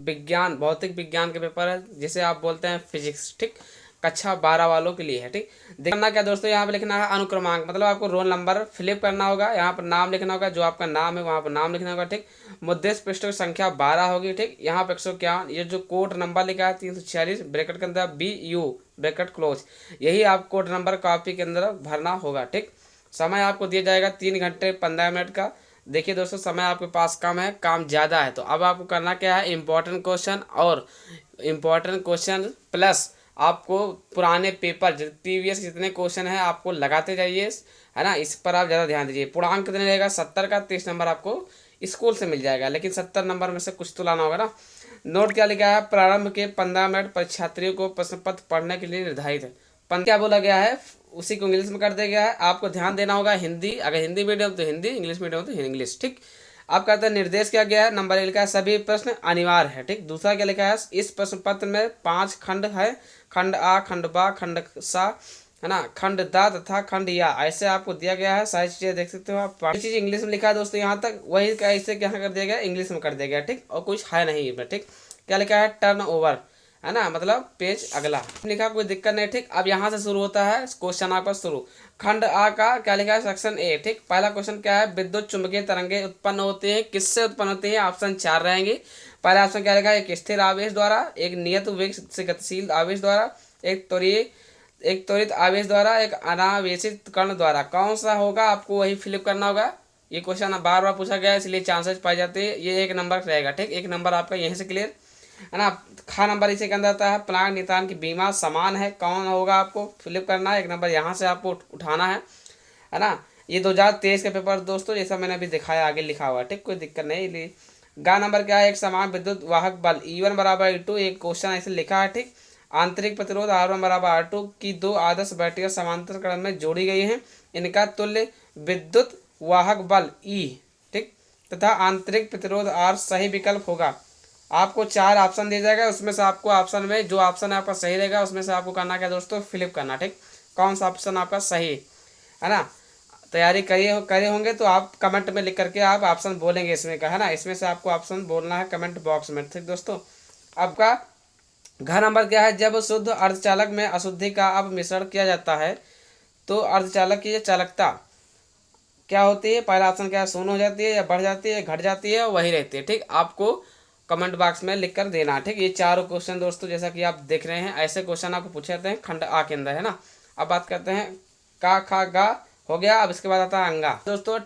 विज्ञान भौतिक विज्ञान के पेपर है, जिसे आप बोलते हैं फिजिक्स। ठीक, कक्षा 12 वालों के लिए है। ठीक, देखना क्या दोस्तों, यहाँ पे लिखना है अनुक्रमांक, मतलब आपको रोल नंबर फिलिप करना होगा, यहाँ पर नाम लिखना होगा, जो आपका नाम है वहाँ पर नाम लिखना होगा। ठीक, मुद्देश पृष्ठ की संख्या 12 होगी। ठीक, यहाँ पर 151, ये जो कोड नंबर लिखा है 346 ब्रैकेट के अंदर BU ब्रैकेट क्लोज, यही आप कोड नंबर कॉपी के अंदर भरना होगा। ठीक, समय आपको दिया जाएगा 3 घंटे 15 मिनट का। देखिए दोस्तों, समय आपके पास कम है, काम ज़्यादा है, तो अब आपको करना क्या है, इम्पोर्टेंट क्वेश्चन और इम्पोर्टेंट क्वेश्चन प्लस आपको पुराने पेपर प्रीवियस जितने क्वेश्चन हैं आपको लगाते जाइए, है ना। इस पर आप ज़्यादा ध्यान दीजिए। पूर्णांक कितने रहेगा, 70 का, 30 नंबर आपको स्कूल से मिल जाएगा, लेकिन 70 नंबर में से कुछ तो लाना होगा ना। नोट क्या लिखा है, प्रारंभ के 15 मिनट परीक्षार्थियों को प्रश्न पत्र पढ़ने के लिए निर्धारित है। क्या बोला गया है, उसी को इंग्लिश में कर दिया गया है। आपको ध्यान देना होगा हिंदी, अगर हिंदी मीडियम तो हिंदी, इंग्लिश मीडियम तो इंग्लिश। ठीक, आप कहते हैं निर्देश क्या गया है, नंबर लिखा है सभी प्रश्न अनिवार्य है। ठीक, दूसरा क्या लिखा है, इस प्रश्न पत्र में 5 खंड है, खंड आ, खंड बा, खंड सा, है ना, खंड दा तथा खंड या, ऐसे आपको दिया गया है। सारी चीजें देख सकते हो आप। चीज इंग्लिश में लिखा है दोस्तों, यहाँ तक वही ऐसे क्या कर दिया गया, इंग्लिश में कर दिया गया। ठीक, और कुछ है नहीं इसमें। ठीक, क्या लिखा है, टर्न ओवर, है ना, मतलब पेज अगला लिखा, कोई दिक्कत नहीं। ठीक, अब यहाँ से शुरू होता है क्वेश्चन आपका शुरू। खंड आ का क्या लिखा है, सेक्शन ए। ठीक, पहला क्वेश्चन क्या है, विद्युत चुंबकीय तरंगे उत्पन्न होती हैं, किससे उत्पन्न होती है, ऑप्शन 4 रहेंगे। पहला ऑप्शन क्या लिखा है, एक स्थिर आवेश द्वारा, एक नियत वेग से गतिशील आवेश द्वारा, एक त्वरित आवेश द्वारा, एक अनावेशित कण द्वारा। कौन सा होगा, आपको वही फिलिप करना होगा। ये क्वेश्चन बार बार पूछा गया है, इसलिए चांसेस पाए जाते हैं। ये 1 नंबर रहेगा। ठीक, 1 नंबर आपका यहीं से क्लियर, है ना। खा नंबर इसे के अंदर आता है, प्लांट नितान की बीमा समान है, कौन होगा आपको फिलिप करना है, 1 नंबर यहाँ से आपको उठाना है ना। ये 2023 के पेपर दोस्तों, जैसा मैंने अभी दिखाया आगे लिखा हुआ है। ठीक, कोई दिक्कत नहीं। गा नंबर क्या है, एक समान विद्युत वाहक बल E1 बराबर E2, एक क्वेश्चन ऐसे लिखा है। ठीक, आंतरिक प्रतिरोध R1 बराबर R2 की 2 आदर्श बैटरियां समांतर क्रम में जोड़ी गई हैं, इनका तुल्य विद्युत वाहक बल E, ठीक, तथा आंतरिक प्रतिरोध R सही विकल्प होगा। आपको 4 ऑप्शन दिया जाएगा, उसमें से आपको ऑप्शन में जो ऑप्शन आपका सही रहेगा उसमें से आपको करना क्या दोस्तों, फिलिप करना। ठीक, कौन सा ऑप्शन आपका सही है ना। तैयारी करे होंगे तो आप कमेंट में लिख करके आप ऑप्शन बोलेंगे इसमें का, है ना। इसमें से आपको ऑप्शन बोलना है कमेंट बॉक्स में। ठीक दोस्तों, आपका घ नंबर क्या है, जब शुद्ध अर्धचालक में अशुद्धि का अब मिश्रण किया जाता है तो अर्धचालक की चालकता क्या होती है। पहला ऑप्शन क्या है, शून्य हो जाती है, या बढ़ जाती है, घट जाती है, वही रहती है। ठीक, आपको कमेंट बॉक्स में लिख कर देना। ठीक, ये 4 क्वेश्चन दोस्तों जैसा कि आप देख रहे हैं, ऐसे क्वेश्चन आपको पूछे जाते हैं खंड आ के अंदर, है ना। अब बात करते हैं का, खा, गा हो गया। अब इसके बाद आता है अंगा। दोस्तों,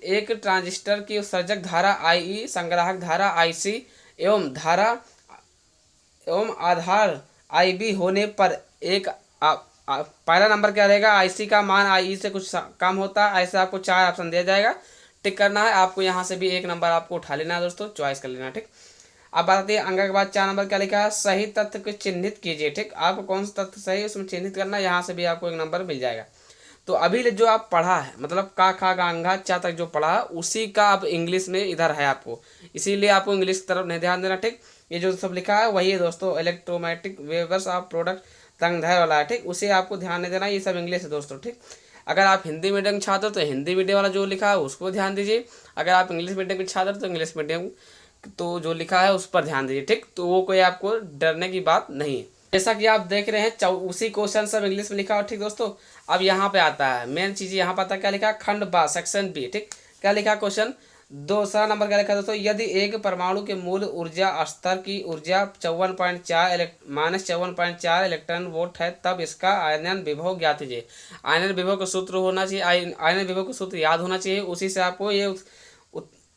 एक ट्रांजिस्टर की उत्सर्जक धारा IE, संग्राहक धारा IC एवं आधार IB होने पर एक पहला नंबर क्या रहेगा, IC का मान IE से कुछ कम होता है। ऐसे आपको 4 ऑप्शन दिया जाएगा, टिक करना है। आपको यहाँ से भी 1 नंबर आपको उठा लेना है दोस्तों, चॉइस कर लेना। ठीक, अब बात आती है अंगा के बाद 4 नंबर क्या लिखा है, सही तथ्य को चिन्हित कीजिए। ठीक, आपको कौन सा तथ्य सही है उसमें चिन्हित करना है, यहाँ से भी आपको 1 नंबर मिल जाएगा। तो अभी जो आप पढ़ा है, मतलब का, खा, गा, अंगा, चा तक जो पढ़ा है उसी का अब इंग्लिश में इधर है आपको, इसीलिए आपको इंग्लिश की तरफ नहीं ध्यान देना। ठीक, ये जो सब लिखा है वही है दोस्तों, electromagnetic waves of product Tangdhar वाला है। ठीक, उसे आपको ध्यान नहीं देना, ये सब इंग्लिश है दोस्तों। ठीक, अगर आप हिंदी मीडियम के छात्र तो हिंदी मीडियम वाला जो लिखा है उसको ध्यान दीजिए, अगर आप इंग्लिश मीडियम के छात्र तो इंग्लिश मीडियम तो जो लिखा है उस पर ध्यान दीजिए। ठीक, तो वो कोई आपको डरने की बात नहीं है। जैसा कि आप देख रहे हैं उसी क्वेश्चन सब इंग्लिश में लिखा हो। ठीक दोस्तों, अब यहाँ पे आता है मेन चीज, यहाँ पर आता क्या लिखा, खंड बा सेक्शन B। ठीक, क्या लिखा क्वेश्चन, दूसरा नंबर क्या लिखा दोस्तों, यदि एक परमाणु के मूल ऊर्जा स्तर की ऊर्जा 54.4 इलेक्ट्रॉन वोल्ट है, तब इसका आयनन विभव ज्ञात कीजिए। आयनन विभव का सूत्र होना चाहिए, आयनन विभव का सूत्र याद होना चाहिए, उसी से आपको ये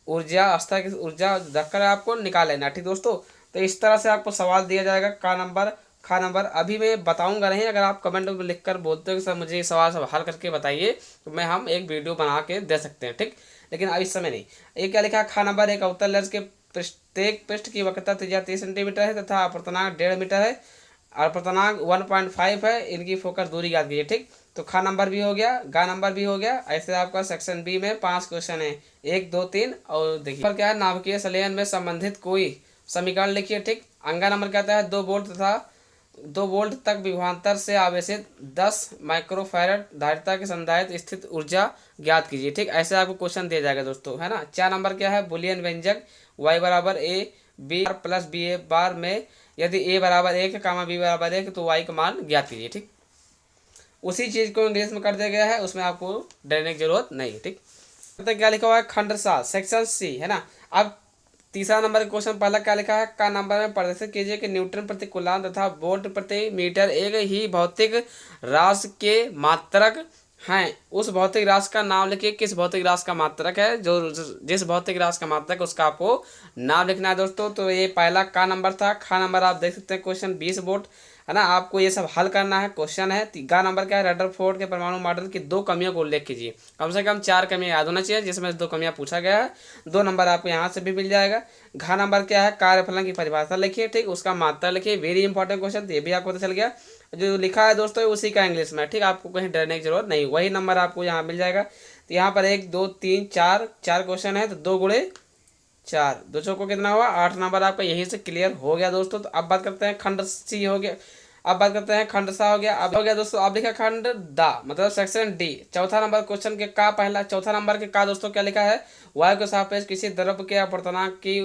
ऊर्जा स्तर की ऊर्जा रखकर आपको निकाल लेना। ठीक दोस्तों, तो इस तरह से आपको सवाल दिया जाएगा, का नंबर, खा नंबर। अभी मैं बताऊंगा नहीं, अगर आप कमेंट में लिख कर बोलते हो कि सर मुझे ये सवाल सब हल करके बताइए तो मैं हम एक वीडियो बना के दे सकते हैं। ठीक, लेकिन अब इस समय नहीं। एक क्या लिखा, खा नंबर, एक अवतल लेंस के प्रत्येक पृष्ठ की वक्रता त्रिज्या 30 सेंटीमीटर है तथा अपवर्तनांक 1.5 मीटर है, अपवर्तनांक 1.5 है, इनकी फोकस दूरी ज्ञात कीजिए। ठीक, तो खा नंबर भी हो गया, गा नंबर भी हो गया। ऐसे आपका सेक्शन B में 5 क्वेश्चन है, 1, 2, 3 और देखिए पर क्या है, नाभिकीय संलयन में संबंधित कोई समीकरण लिखिए। ठीक, अंगा नंबर कहता है 2 वोल्ट तथा 2 वोल्ट तक विभवांतर से आवेशित 10 माइक्रोफैरड धारिता के संधारित्र स्थित ऊर्जा ज्ञात कीजिए। ठीक, ऐसे आपको क्वेश्चन दिया जाएगा दोस्तों, है ना। 4 नंबर क्या है, बुलियन व्यंजक y बराबर A B bar plus B A bar में यदि ए बराबर 1 कामा बी बराबर 1 तो वाई का मान ज्ञात कीजिए। ठीक, उसी चीज को इंग्लिश में कर दिया गया है, उसमें आपको डरने की जरूरत नहीं। ठीक, तो क्या लिखा हुआ है, खंड 7 सेक्शन सी, है ना। अब तीसरा नंबर का क्वेश्चन पहला क्या लिखा है, का नंबर में प्रदर्शित कीजिए कि न्यूटन प्रति कूलाम तथा वोल्ट प्रति मीटर एक ही भौतिक राशि के मात्रक हैं। उस भौतिक राशि का नाम लिखिए, किस भौतिक राशि का मात्रक है, जो जिस भौतिक राशि का मात्रक उसका आपको नाम लिखना है दोस्तों। तो ये पहला का नंबर था। खा नंबर आप देख सकते हैं क्वेश्चन 20 वोल्ट, है ना। आपको ये सब हल करना है। क्वेश्चन है गा नंबर क्या है, रदरफोर्ड के परमाणु मॉडल की 2 कमियों को उल्लेख कीजिए। कम से कम 4 कमियां याद होना चाहिए, जिसमें 2 कमियां पूछा गया है। 2 नंबर आपको यहाँ से भी मिल जाएगा। घा नंबर क्या है, कार्यफलन की परिभाषा लिखिए। ठीक, उसका मात्रा लिखिए। वेरी इंपॉर्टेंट क्वेश्चन, ये भी आपको पता चल गया। जो लिखा है दोस्तों उसी का इंग्लिश में। ठीक, आपको कहीं डरने की जरूरत नहीं, वही नंबर आपको यहाँ मिल जाएगा। तो यहाँ पर 1 2 3 4 क्वेश्चन है, तो 2 गुणे 4 2 चौको कितना हुआ 8 नंबर आपका यहीं से क्लियर हो गया दोस्तों। तो अब बात करते हैं खंड सी हो गया, अब बात करते हैं खंड सा हो गया। अब हो गया दोस्तों, अब लिखा खंड दा मतलब सेक्शन डी। चौथा नंबर क्वेश्चन के का पहला, चौथा नंबर के का दोस्तों क्या लिखा है, वायु के सापेक्ष किसी द्रव्य के अपवर्तनांक की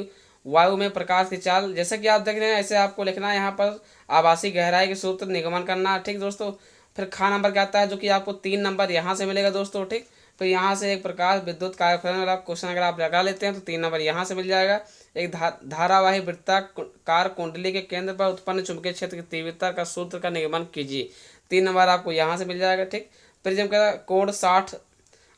वायु में प्रकाश की चाल। जैसे कि आप देख रहे हैं ऐसे आपको लिखना है। यहाँ पर आभासी गहराई के सूत्र निगमन करना। ठीक दोस्तों, फिर खा नंबर क्या आता है, जो कि आपको 3 नंबर यहाँ से मिलेगा दोस्तों। ठीक, फिर यहाँ से एक प्रकाश विद्युत कार्यफलन वाला क्वेश्चन अगर आप लगा लेते हैं तो 3 नंबर यहाँ से मिल जाएगा। एक धारावाही वृत्ताकार कुंडली के केंद्र पर उत्पन्न चुंबकीय क्षेत्र की तीव्रता का सूत्र का निगमन कीजिए। 3 नंबर आपको यहाँ से मिल जाएगा। ठीक, प्रिज्म का कोण 60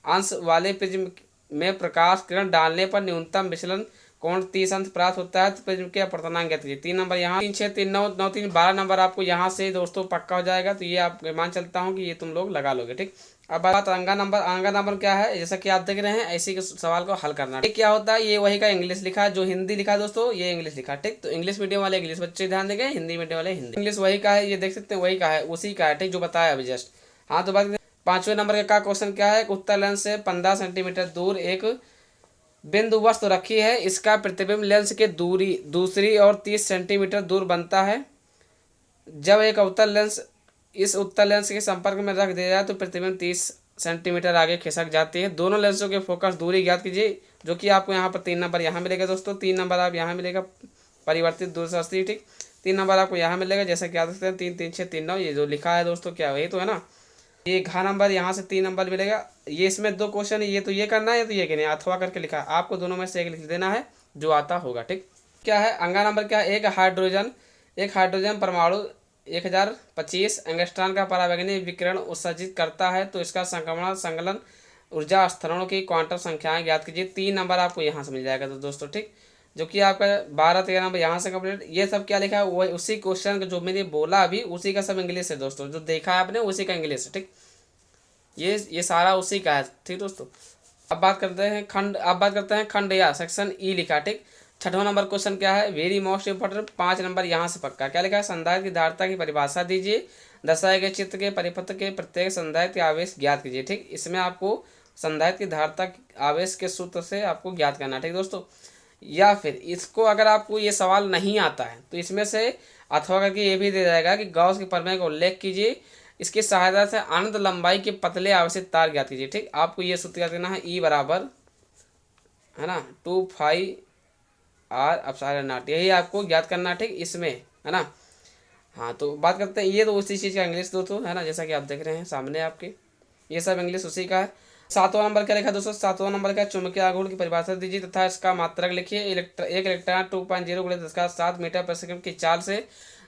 अंश वाले प्रिज्म में प्रकाश किरण डालने पर न्यूनतम विचलन कोण 30 अंश प्राप्त होता है, तो प्रिज्म के अपवर्तनांक ज्ञात कीजिए। 3 नंबर यहाँ 3 6 3 9 9 3 12 नंबर आपको यहाँ से दोस्तों पक्का हो जाएगा। तो ये आप मान चलता हूँ कि ये तुम लोग लगा लोगे। ठीक, अब बात अंगा नंबर क्या है, जैसा कि आप देख रहे हैं ऐसे के सवाल को हल करना। ठीक, क्या होता है, ये वही का इंग्लिश लिखा है, जो हिंदी लिखा है दोस्तों ये इंग्लिश लिखा। ठीक, तो इंग्लिश मीडियम वाले इंग्लिश बच्चे ध्यान देंगे, हिंदी मीडियम वाले हिंदी। इंग्लिश वही का है, ये देख सकते हैं वही का है, उसी का है। ठीक, जो बताया अभी जस्ट। हाँ, तो बात 5वें नंबर का क्वेश्चन क्या है, उत्तर लेंस से 15 सेंटीमीटर दूर एक बिंदु वस्तु रखी है, इसका प्रतिबिंब लेंस के दूसरी और 30 सेंटीमीटर दूर बनता है। जब एक अवतल लेंस इस उत्तल लेंस के संपर्क में रख दिया जाए तो प्रतिबिंब 30 सेंटीमीटर आगे खिसक जाती है। दोनों लेंसों के फोकस दूरी ज्ञात कीजिए, जो कि आपको यहाँ पर 3 नंबर यहाँ मिलेगा दोस्तों। 3 नंबर आप यहाँ मिलेगा परिवर्तित दूरदर्शी। ठीक, 3 नंबर आपको यहाँ मिलेगा, जैसा कि आप देखते हैं 3 3 6 3 9 ये जो लिखा है दोस्तों क्या वही तो है ना। ये घा नंबर यहाँ से 3 नंबर मिलेगा। ये इसमें 2 क्वेश्चन है, ये तो ये करना है, तो ये कहना है, अथवा करके लिखा है आपको, दोनों में से एक लिख देना है जो आता होगा। ठीक, क्या है अंगा नंबर क्या है, एक हाइड्रोजन परमाणु 1025 एंगस्ट्रॉन का परावैंगनी विकिरण उत्सर्जित करता है, तो इसका संक्रमण संकलन ऊर्जा स्तरों की क्वांटम संख्याएं ज्ञात कीजिए। 3 नंबर आपको यहाँ से मिल जाएगा तो दोस्तों। ठीक, जो कि आपका 12 13 नंबर यहाँ से कंप्लीट। ये सब क्या लिखा है वही उसी क्वेश्चन जो मैंने बोला अभी उसी का सब इंग्लिश है दोस्तों, जो देखा है आपने उसी का इंग्लिश है। ठीक, ये सारा उसी का है। ठीक दोस्तों, अब बात करते हैं खंड या सेक्शन ई लिखा। ठीक, 6वां नंबर क्वेश्चन क्या है, वेरी मोस्ट इंपॉर्टेंट 5 नंबर यहाँ से पक्का। क्या लिखा है, संधारित्र की धारिता की परिभाषा दीजिए, दर्शाए गए चित्र के परिपथ के प्रत्येक संधारित्र के आवेश ज्ञात कीजिए। ठीक, इसमें आपको संधारित्र की धारिता आवेश के सूत्र से आपको ज्ञात करना। ठीक दोस्तों, या फिर इसको अगर आपको ये सवाल नहीं आता है तो इसमें से अथवा करके ये भी दे जाएगा कि गॉस के प्रमेय का उल्लेख कीजिए, इसकी सहायता से अनंत लंबाई के पतले आवेशित तार ज्ञात कीजिए। ठीक, आपको ये सूत्र याद करना है, ई बराबर है ना 2 R अपसार नॉट, यही आपको ज्ञात करना। ठीक, इसमें है ना। हाँ, तो बात करते हैं, ये तो उसी चीज़ का इंग्लिश दोस्तों है ना, जैसा कि आप देख रहे हैं सामने आपके, ये सब इंग्लिश उसी का है। 7वां नंबर क्या लिखा दोस्तों, 7वां नंबर का चुंबकीय आघूर्ण की परिभाषा दीजिए तथा इसका मात्रक लिखिए। एक इलेक्ट्रॉन 2.0 × 10⁷ मीटर प्रति सेकंड की चाल से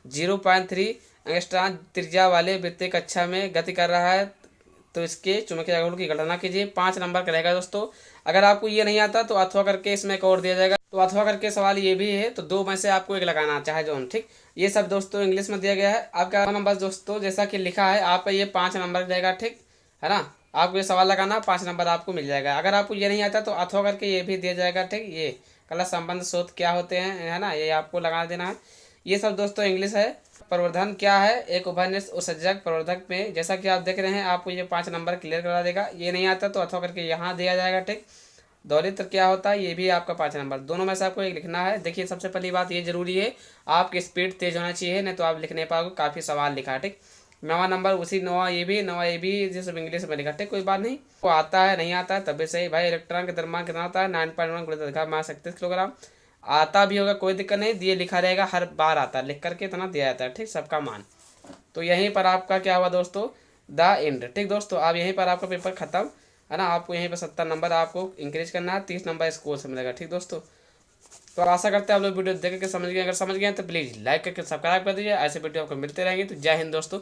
0.3 एंगस्ट्रॉन त्रिज्या वाले वृत्तीय कक्षा में गति कर रहा है, तो इसके चुंबकीय आघूर्ण की गणना कीजिए। 5 नंबर का रहेगा दोस्तों। अगर आपको ये नहीं आता तो अथवा करके इसमें एक और दिया जाएगा, तो अथवा करके सवाल ये भी है, तो 2 में से आपको एक लगाना चाहे जो। ठीक, ये सब दोस्तों इंग्लिश में दिया गया है। आपका नंबर दोस्तों जैसा कि लिखा है आपका ये 5 नंबर देगा। ठीक है ना, आपको ये सवाल लगाना 5 नंबर आपको मिल जाएगा। अगर आपको ये नहीं आता तो अथवा करके ये भी दिया जाएगा। ठीक, ये कला संबंध शोध क्या होते हैं है ना, ये आपको लगा देना है। ये सब दोस्तों इंग्लिश है। प्रवर्धन क्या है, एक उभयनिष्ठ उत्सर्जक प्रवर्धक में, जैसा कि आप देख रहे हैं आपको ये 5 नंबर क्लियर करा देगा। ये नहीं आता तो अथवा करके यहाँ दिया जाएगा। ठीक, दोलित्र क्या होता है, ये भी आपका 5 नंबर। दोनों में से आपको एक लिखना है। देखिए सबसे पहली बात ये जरूरी है, आपकी स्पीड तेज होना चाहिए, नहीं तो आप लिख नहीं पाओगे, काफ़ी सवाल लिखा है। ठीक, 9वां नंबर उसी 9वां ये भी जैसे इंग्लिश में लिखा। ठीक, कोई बात नहीं, वो आता है नहीं आता है तब भी सही भाई। इलेक्ट्रॉन के द्रव्यमान कितना होता है 9.1 × 10⁻³ किलोग्राम। आता भी होगा कोई दिक्कत नहीं, दिए लिखा रहेगा, हर बार आता है, लिख करके इतना दिया जाता है, ठीक, सबका मान। तो यहीं पर आपका क्या हुआ दोस्तों, द एंड, ठीक दोस्तों। अब यहीं पर आपका पेपर खत्म है ना। आपको यहीं पर 70 नंबर आपको इंक्रीज करना है, 30 नंबर स्कोर से मिलेगा, ठीक दोस्तों। तो आशा करते हैं आप लोग वीडियो देख के समझ गए। अगर समझ गए तो प्लीज़ लाइक करके सब्सक्राइब कर दीजिए। ऐसे वीडियो आपको मिलते रहेंगे। तो जय हिंद दोस्तों।